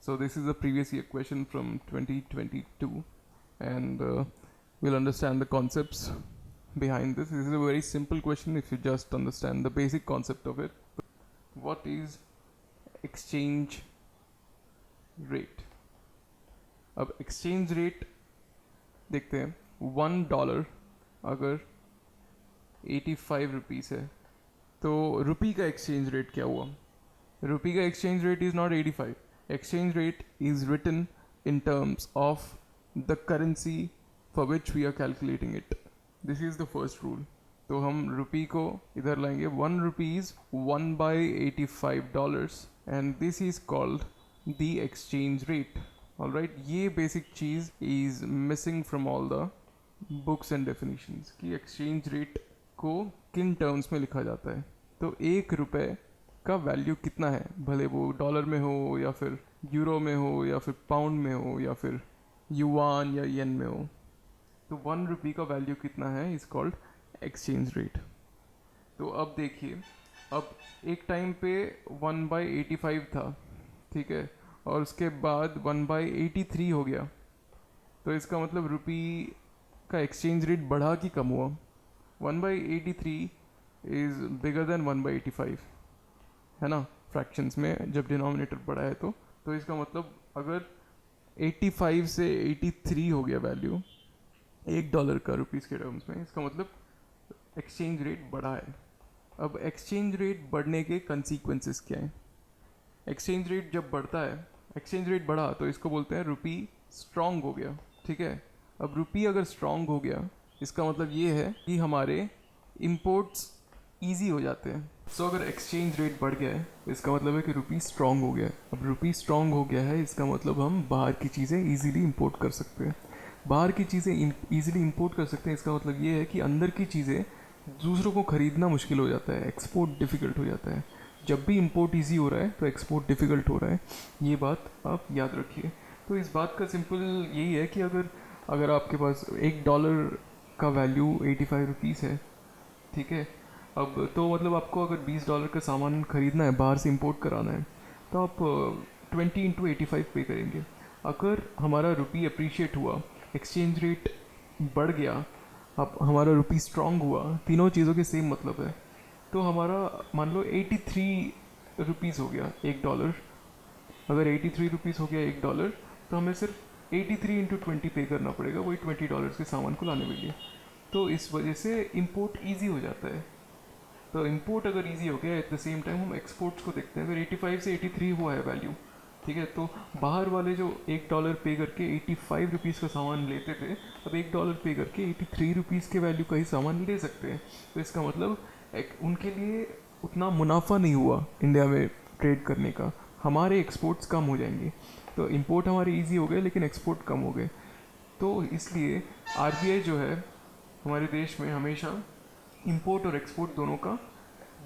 So this is a previous year question from 2022, and we'll understand the concepts behind this. This is a very simple question if you just understand the basic concept of it. What is exchange rate? अब exchange rate देखते हैं. $1 अगर 85 rupees है तो रुपी का exchange rate क्या हुआ? रुपी का exchange rate is not 85. Exchange rate is written in terms of the currency for which we are calculating it. This is the first rule. तो हम रुपी को इधर लाएंगे. 1 rupee is 1/85 dollars and this is called the exchange rate. Alright, ये basic cheese is missing from all the books and definitions कि exchange rate को किन terms में लिखा जाता है. तो 1 रुपये का वैल्यू कितना है, भले वो डॉलर में हो या फिर यूरो में हो या फिर पाउंड में हो या फिर युआन या येन में हो. तो 1 रुपी का वैल्यू कितना है इज कॉल्ड एक्सचेंज रेट. तो अब देखिए, अब एक टाइम पे 1/85 था, ठीक है, और उसके बाद 1/83 हो गया. तो इसका मतलब रुपी का एक्सचेंज रेट बढ़ा कि कम हुआ? 1/83 इज़ बिगर देन 1/85 है ना, फ्रैक्शंस में जब डिनोमिनेटर बढ़ा है तो इसका मतलब अगर 85 से 83 हो गया वैल्यू $1 का रुपीज़ के टर्म्स में, इसका मतलब एक्सचेंज रेट बढ़ा है. अब एक्सचेंज रेट बढ़ने के कंसीक्वेंसेस क्या हैं? एक्सचेंज रेट जब बढ़ता है, एक्सचेंज रेट बढ़ा तो इसको बोलते हैं रुपी स्ट्रॉन्ग हो गया, ठीक है. अब रुपी अगर स्ट्रॉन्ग हो गया इसका मतलब ये है कि हमारे इम्पोर्ट्स ईजी हो जाते हैं. सो अगर एक्सचेंज रेट बढ़ गया है इसका मतलब है कि रुपी स्ट्रॉन्ग हो गया है. अब रुपी स्ट्रॉन्ग हो गया है इसका मतलब हम बाहर की चीज़ें ईजीली इंपोर्ट कर सकते हैं. बाहर की चीज़ें ईजिली इंपोर्ट कर सकते हैं, इसका मतलब ये है कि अंदर की चीज़ें दूसरों को ख़रीदना मुश्किल हो जाता है, एक्सपोर्ट डिफ़िकल्ट हो जाता है. जब भी इंपोर्ट ईजी हो रहा है तो एक्सपोर्ट डिफ़िकल्ट हो रहा है. ये बात आप याद रखिए. तो इस बात का सिंपल यही है कि अगर आपके पास $1 का वैल्यू 85 रुपीज़ है, ठीक है, अब तो मतलब आपको अगर $20 का सामान ख़रीदना है, बाहर से इंपोर्ट कराना है, तो आप 20 × 85 पे करेंगे. अगर हमारा रुपी अप्रिशिएट हुआ, एक्सचेंज रेट बढ़ गया, अब हमारा रुपी स्ट्रॉन्ग हुआ, तीनों चीज़ों के सेम मतलब है, तो हमारा मान लो 83 रुपीज़ हो गया $1. अगर 83 रुपीज़ हो गया $1 तो हमें सिर्फ 83 × 20 पे करना पड़ेगा, वही $20 के सामान को लाने के लिए. तो इस वजह से इंपोर्ट ईजी हो जाता है. तो इंपोर्ट अगर इजी हो गया, एट द सेम टाइम हम एक्सपोर्ट्स को देखते हैं. अगर 85 से 83 हुआ है वैल्यू, ठीक है, तो बाहर वाले जो $1 पे करके 85 रुपीज़ का सामान लेते थे, अब $1 पे करके 83 रुपीज़ के वैल्यू का ही सामान ले सकते हैं. तो इसका मतलब उनके लिए उतना मुनाफा नहीं हुआ इंडिया में ट्रेड करने का. हमारे एक्सपोर्ट्स कम हो जाएंगे. तो इंपोर्ट हमारे ईजी हो गए लेकिन एक्सपोर्ट कम हो गए. तो इसलिए RBI जो है हमारे देश में हमेशा इंपोर्ट और एक्सपोर्ट दोनों का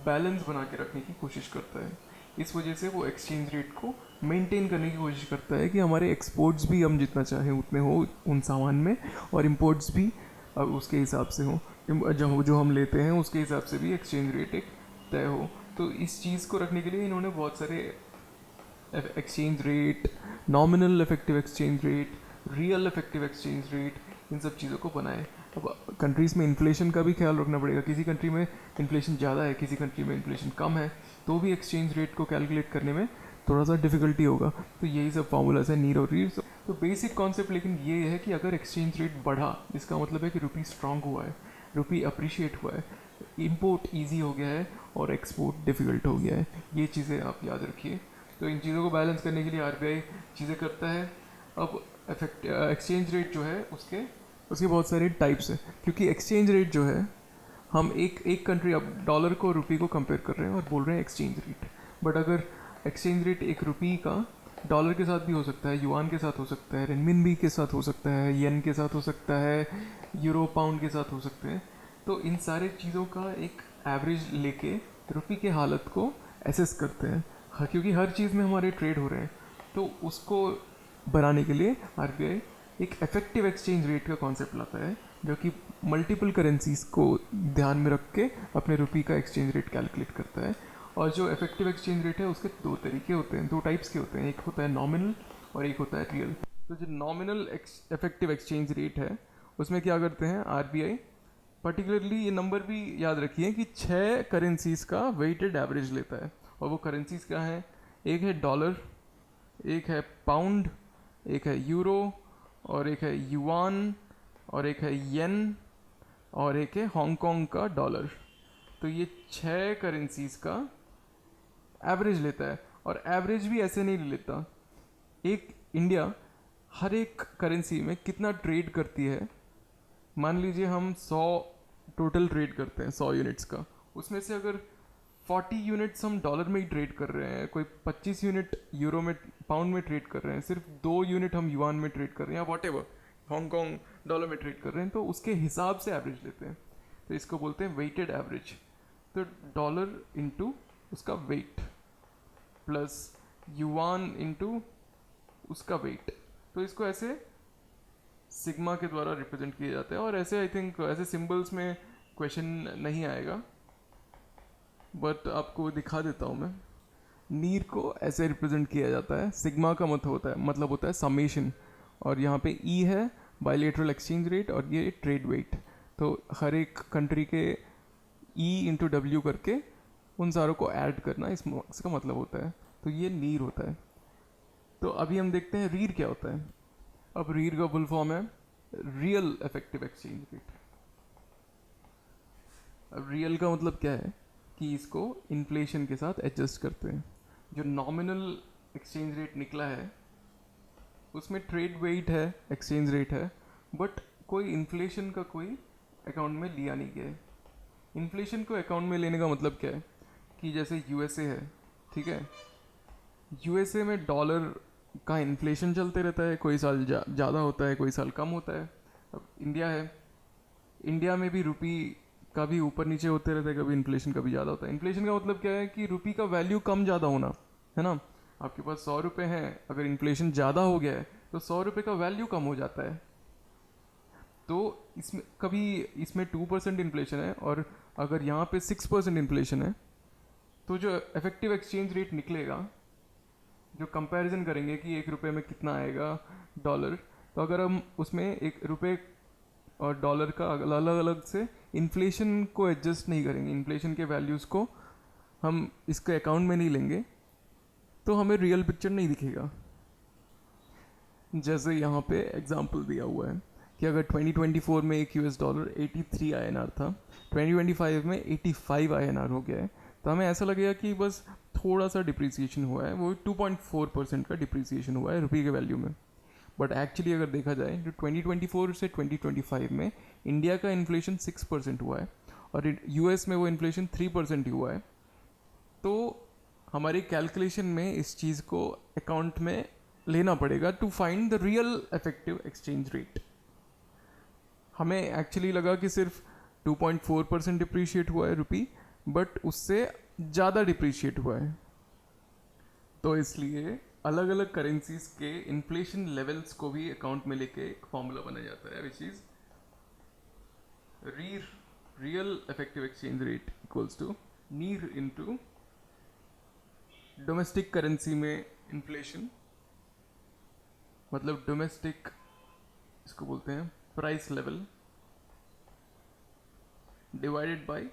बैलेंस बना के रखने की कोशिश करता है. इस वजह से वो एक्सचेंज रेट को मेंटेन करने की कोशिश करता है कि हमारे एक्सपोर्ट्स भी हम जितना चाहें उतने हो उन सामान में, और इंपोर्ट्स भी उसके हिसाब से हो, जो हम लेते हैं उसके हिसाब से भी एक्सचेंज रेट एक तय हो. तो इस चीज़ को रखने के लिए इन्होंने बहुत सारे exchange rate, nominal effective exchange rate, real effective exchange rate, इन सब चीज़ों को बनाए. अब कंट्रीज़ में इन्फ्लेशन का भी ख्याल रखना पड़ेगा. किसी कंट्री में इन्फ्लेशन ज़्यादा है, किसी कंट्री में इन्फ्लेशन कम है, तो भी एक्सचेंज रेट को कैलकुलेट करने में थोड़ा सा डिफ़िकल्टी होगा. तो यही सब फार्मूलाज है, नीर और रीड. तो बेसिक कॉन्सेप्ट लेकिन ये है कि अगर एक्सचेंज रेट बढ़ा इसका मतलब है कि रुपी स्ट्रांग हुआ है, रुपी अप्रिशिएट हुआ है, इंपोर्ट ईजी हो गया है और एक्सपोर्ट डिफ़िकल्ट हो गया है. ये चीज़ें आप याद रखिए. तो इन चीज़ों को बैलेंस करने के लिए RBI चीज़ें करता है. अब एक्सचेंज रेट जो है उसके बहुत सारे टाइप्स हैं, क्योंकि एक्सचेंज रेट जो है हम एक कंट्री, अब डॉलर को रुपी को कंपेयर कर रहे हैं और बोल रहे हैं एक्सचेंज रेट. बट अगर एक्सचेंज रेट एक रुपी का डॉलर के साथ भी हो सकता है, युआन के साथ हो सकता है, रेनमिनबी के साथ हो सकता है, येन के साथ हो सकता है, यूरो पाउंड के साथ हो सकते हैं. तो इन सारे चीज़ों का एक एवरेज लेके रुपी के हालत को एसेस करते हैं. हाँ, क्योंकि हर चीज़ में हमारे ट्रेड हो रहे हैं, तो उसको बनाने के लिए RBI एक इफेक्टिव एक्सचेंज रेट का कॉन्सेप्ट लाता है, जो कि मल्टीपल करेंसीज को ध्यान में रख के अपने रुपी का एक्सचेंज रेट कैलकुलेट करता है. और जो इफेक्टिव एक्सचेंज रेट है उसके दो तरीके होते हैं, दो टाइप्स के होते हैं, एक होता है नॉमिनल और एक होता है रियल। तो जो नॉमिनल इफेक्टिव एक्सचेंज रेट है उसमें क्या करते हैं आरबीआई, पर्टिकुलरली ये नंबर भी याद रखिए कि 6 करेंसीज का वेटेड एवरेज लेता है। और वो करेंसीज क्या है, एक है डॉलर, एक है पाउंड, एक है यूरो, और एक है युआन, और एक है येन, और एक है हांगकांग का डॉलर। तो ये 6 करेंसीज का एवरेज लेता है। और एवरेज भी ऐसे नहीं लेता, एक इंडिया हर एक करेंसी में कितना ट्रेड करती है, मान लीजिए हम 100 टोटल ट्रेड करते हैं 100 यूनिट्स का, उसमें से अगर 40 यूनिट्स हम डॉलर में ही ट्रेड कर रहे हैं, कोई 25 यूनिट यूरो में पाउंड में ट्रेड कर रहे हैं, सिर्फ 2 यूनिट हम युआन में ट्रेड कर रहे हैं या वॉट एवर हांगकांग डॉलर में ट्रेड कर रहे हैं, तो उसके हिसाब से एवरेज लेते हैं। तो इसको बोलते हैं वेटेड एवरेज। तो डॉलर इंटू उसका वेट प्लस युआन इंटू उसका वेट, तो इसको ऐसे सिग्मा के द्वारा रिप्रेजेंट किया जाता है। और ऐसे आई थिंक ऐसे सिंबल्स में क्वेश्चन नहीं आएगा, बट आपको दिखा देता हूँ मैं। नीर को ऐसे रिप्रेजेंट किया जाता है, सिग्मा का मतलब होता है समेशन, और यहाँ पे ई है बायलेटरल एक्सचेंज रेट और ये ट्रेड वेट। तो हर एक कंट्री के ई इंटू डब्ल्यू करके उन सारों को ऐड करना इसका मतलब होता है। तो ये नीर होता है। तो अभी हम देखते हैं रीर क्या होता है। अब रीर का फुल फॉर्म है रियल इफेक्टिव एक्सचेंज रेट। अब रियल का मतलब क्या है कि इसको इन्फ्लेशन के साथ एडजस्ट करते हैं। जो नॉमिनल एक्सचेंज रेट निकला है उसमें ट्रेड वेट है, एक्सचेंज रेट है, बट कोई इन्फ्लेशन का कोई अकाउंट में लिया नहीं गया है। इन्फ्लेशन को अकाउंट में लेने का मतलब क्या है कि जैसे यूएसए है, ठीक है, यूएसए में डॉलर का इन्फ्लेशन चलते रहता है, कोई साल ज़्यादा होता है, कोई साल कम होता है। अब इंडिया है, इंडिया में भी रुपी का भी ऊपर नीचे होते रहता है, कभी इन्फ्लेशन कभी ज़्यादा होता है। इन्फ्लेशन का मतलब क्या है कि रुपी का वैल्यू कम ज़्यादा होना, है ना। आपके पास 100 रुपये हैं, अगर इन्फ्लेशन ज़्यादा हो गया है तो 100 रुपये का वैल्यू कम हो जाता है। तो इसमें कभी इसमें 2% इन्फ्लेशन है और अगर यहाँ पे 6% इन्फ्लेशन है, तो जो इफेक्टिव एक्सचेंज रेट निकलेगा, जो कंपैरिजन करेंगे कि 1 रुपये में कितना आएगा डॉलर, तो अगर हम उसमें 1 रुपये और डॉलर का अलग अलग से इन्फ्लेशन को एडजस्ट नहीं करेंगे, इन्फ्लेशन के वैल्यूज़ को हम इसके अकाउंट में नहीं लेंगे, तो हमें रियल पिक्चर नहीं दिखेगा। जैसे यहाँ पे एग्जांपल दिया हुआ है कि अगर 2024 में एक यूएस डॉलर 83 आईएनआर था, 2025 में 85 आईएनआर हो गया है, तो हमें ऐसा लगेगा कि बस थोड़ा सा डिप्रिसिएशन हुआ है, वो 2.4% का डिप्रिसिएशन हुआ है रुपये के वैल्यू में। बट एक्चुअली अगर देखा जाए तो 2024 से 2025 में इंडिया का इन्फ्लेशन 6% हुआ है और यूएस में वो इन्फ्लेशन 3% ही हुआ है। तो हमारी कैलकुलेशन में इस चीज़ को अकाउंट में लेना पड़ेगा to find the real effective exchange rate. हमें एक्चुअली लगा कि सिर्फ 2.4% डिप्रिशिएट हुआ है रुपी, बट उससे ज़्यादा डिप्रिशिएट हुआ है। तो इसलिए अलग अलग करेंसीज के इन्फ्लेशन लेवल्स को भी अकाउंट में लेके एक फॉर्मूला बनाया जाता है, which is real effective exchange rate equals to NEER into domestic currency में इन्फ्लेशन, मतलब डोमेस्टिक इसको बोलते हैं price level, divided by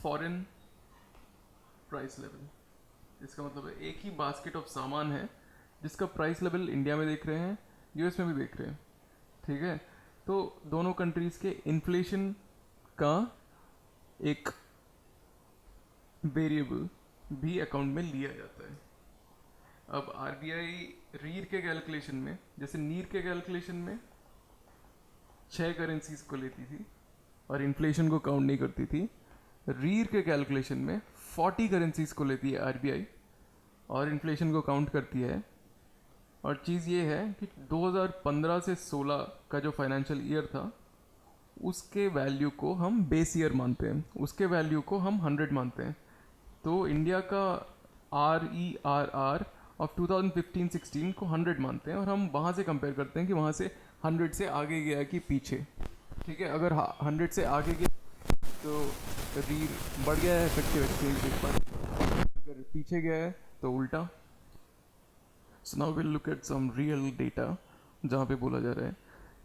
foreign price level. इसका मतलब है एक ही बास्केट ऑफ सामान है जिसका प्राइस लेवल इंडिया में देख रहे हैं, यूएस में भी देख रहे हैं, ठीक है। तो दोनों कंट्रीज के इन्फ्लेशन का एक वेरिएबल भी अकाउंट में लिया जाता है। अब आरबीआई रीर के कैलकुलेशन में, जैसे नीर के कैलकुलेशन में 6 करेंसीज को लेती थी और इन्फ्लेशन को काउंट नहीं करती थी, रीर के कैलकुलेशन में 40 करेंसीज को लेती है आरबीआई और इन्फ्लेशन को काउंट करती है। और चीज़ ये है कि 2015 से 16 का जो फाइनेंशियल ईयर था उसके वैल्यू को हम बेस ईयर मानते हैं, उसके वैल्यू को हम 100 मानते हैं। तो इंडिया का RERR ऑफ 2015-16 को 100 मानते हैं और हम वहाँ से कंपेयर करते हैं कि वहाँ से 100 से आगे गया कि पीछे, ठीक है। अगर 100 से आगे गया तो रीर बढ़ गया है इफेक्टिव एक्सचेंज रेट पर, पीछे गया है तो उल्टा. So now will look at some real data जहाँ पे बोला जा रहा है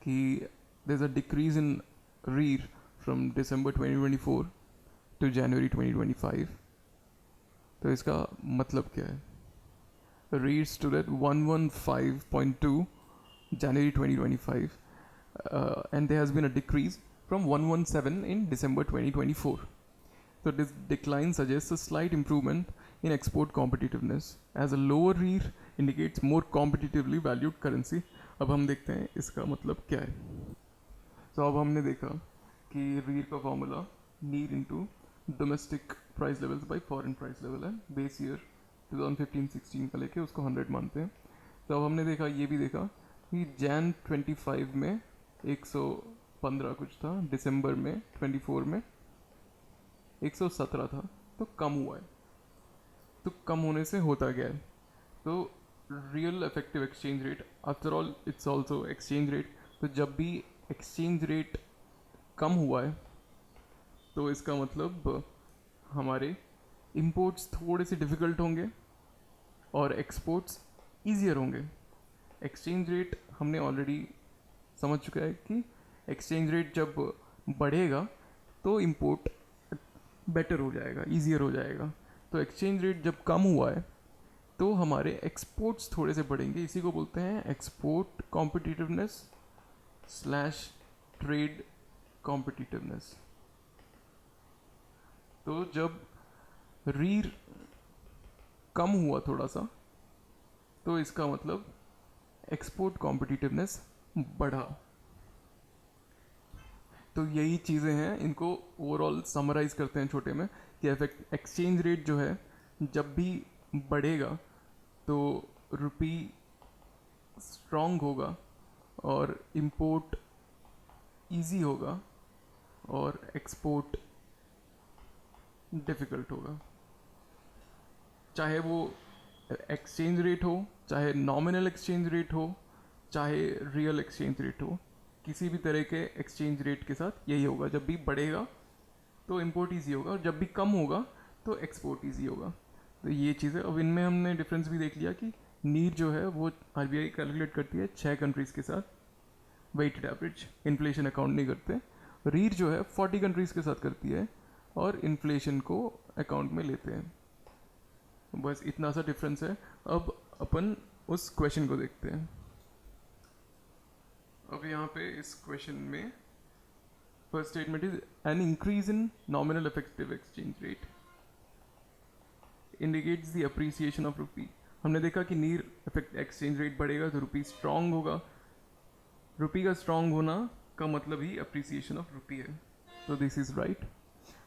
कि there is a decrease in REER from December 2024 to January 2025. तो इसका मतलब क्या है? REER stood at 115.2 January 2025 and there has been a decrease from 117 in December 2024. So this decline suggests a slight improvement in export competitiveness as a lower rear indicates more competitively valued currency. अब हम देखते हैं इसका मतलब क्या है. So अब हमने देखा कि rear का फॉर्मूला नीर into domestic price levels by foreign price level है. बेस ईयर 2015-16 का लेके उसको 100 मानते हैं. तो अब हमने देखा, ये भी देखा कि जैन 25 में 115 कुछ था, दिसंबर में 24 में 117 था. तो कम हुआ है. तो कम होने से होता क्या है? तो real effective exchange rate, after all it's also exchange rate. तो जब भी एक्सचेंज रेट कम हुआ है तो इसका मतलब हमारे इंपोर्ट्स थोड़े से डिफ़िकल्ट होंगे और एक्सपोर्ट्स ईजियर होंगे. एक्सचेंज रेट हमने ऑलरेडी समझ चुका है कि एक्सचेंज रेट जब बढ़ेगा तो इंपोर्ट बेटर हो जाएगा, ईजियर हो जाएगा. तो एक्सचेंज रेट जब कम हुआ है तो हमारे एक्सपोर्ट्स थोड़े से बढ़ेंगे. इसी को बोलते हैं export competitiveness slash trade competitiveness. तो जब रीर कम हुआ थोड़ा सा तो इसका मतलब एक्सपोर्ट कॉम्पिटिटिवनेस बढ़ा. तो यही चीज़ें हैं, इनको ओवरऑल समराइज करते हैं छोटे में कि एक्सचेंज रेट जो है जब भी बढ़ेगा तो रुपी स्ट्रॉन्ग होगा और इंपोर्ट इजी होगा और एक्सपोर्ट डिफ़िकल्ट होगा. चाहे वो एक्सचेंज रेट हो, चाहे नॉमिनल एक्सचेंज रेट हो, चाहे रियल एक्सचेंज रेट हो, किसी भी तरह के एक्सचेंज रेट के साथ यही होगा. जब भी बढ़ेगा तो इंपोर्ट ईजी होगा और जब भी कम होगा तो एक्सपोर्ट ईजी होगा. तो ये चीज़ें, अब इनमें हमने डिफरेंस भी देख लिया कि नीर जो है वो आरबीआई कैलकुलेट करती है 6 कंट्रीज़ के साथ वेटेड एवरेज, इन्फ्लेशन अकाउंट नहीं करते. रीर जो है 40 कंट्रीज़ के साथ करती है और इन्फ्लेशन को अकाउंट में लेते हैं. बस इतना सा डिफरेंस है. अब अपन उस क्वेश्चन को देखते हैं. अब यहाँ पे इस क्वेश्चन में first statement is an increase in nominal effective exchange rate indicates the appreciation of rupee. हमने देखा कि नीर इफेक्ट एक्सचेंज रेट बढ़ेगा तो रुपी स्ट्रांग होगा. रुपी का स्ट्रांग होना का मतलब ही अप्रिसिएशन ऑफ रुपी है. तो दिस इज राइट.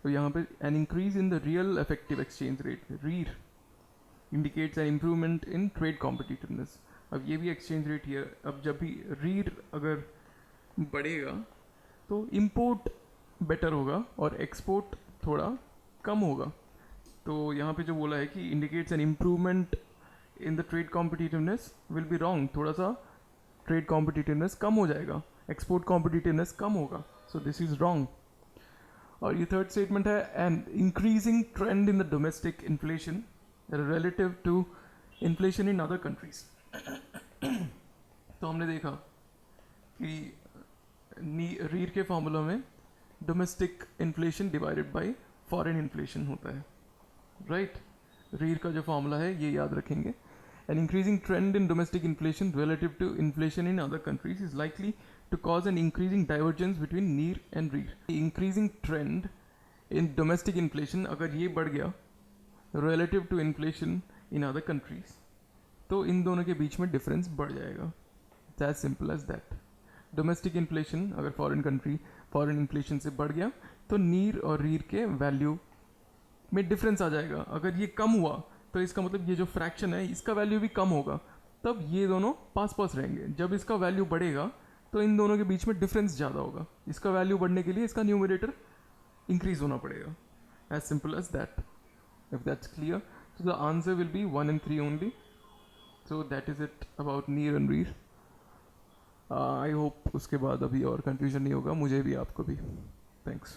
तो यहाँ पे an increase in the real effective exchange rate REER indicates an improvement in trade competitiveness. अब ये भी एक्सचेंज रेट ही है. अब जब भी रीर अगर बढ़ेगा तो इंपोर्ट बेटर होगा और एक्सपोर्ट थोड़ा कम होगा. तो यहाँ पे जो बोला है कि indicates an improvement in the trade competitiveness will be wrong. थोड़ा सा ट्रेड कॉम्पिटिटिवनेस कम हो जाएगा, एक्सपोर्ट कॉम्पिटिटिवनेस कम होगा. So this is wrong. और ये थर्ड स्टेटमेंट है N increasing trend in the domestic inflation relative to inflation in other countries. तो हमने देखा कि रीर के फॉर्मूला में domestic inflation divided by foreign inflation होता है, राइट? रीर का जो फॉर्मूला है ये याद रखेंगे. An increasing trend in domestic inflation relative to inflation in other countries is likely to cause an increasing divergence between NEER and REER. Increasing trend in domestic inflation अगर ये बढ़ गया relative to inflation in other countries तो इन दोनों के बीच में डिफरेंस बढ़ जाएगा. It's as simple as that. Domestic inflation अगर फॉरेन इन्फ्लेशन से बढ़ गया तो नीर और रीर के वैल्यू में डिफरेंस आ जाएगा. अगर ये कम हुआ तो इसका मतलब ये जो फ्रैक्शन है इसका वैल्यू भी कम होगा, तब ये दोनों पास पास रहेंगे. जब इसका वैल्यू बढ़ेगा तो इन दोनों के बीच में डिफरेंस ज़्यादा होगा. इसका वैल्यू बढ़ने के लिए इसका न्यूमरेटर इंक्रीज होना पड़ेगा. As simple as that. If that's clear, so the answer will be 1 and 3 only. So that is it about near and rear. I hope उसके बाद अभी और confusion नहीं होगा मुझे भी आपको भी. Thanks.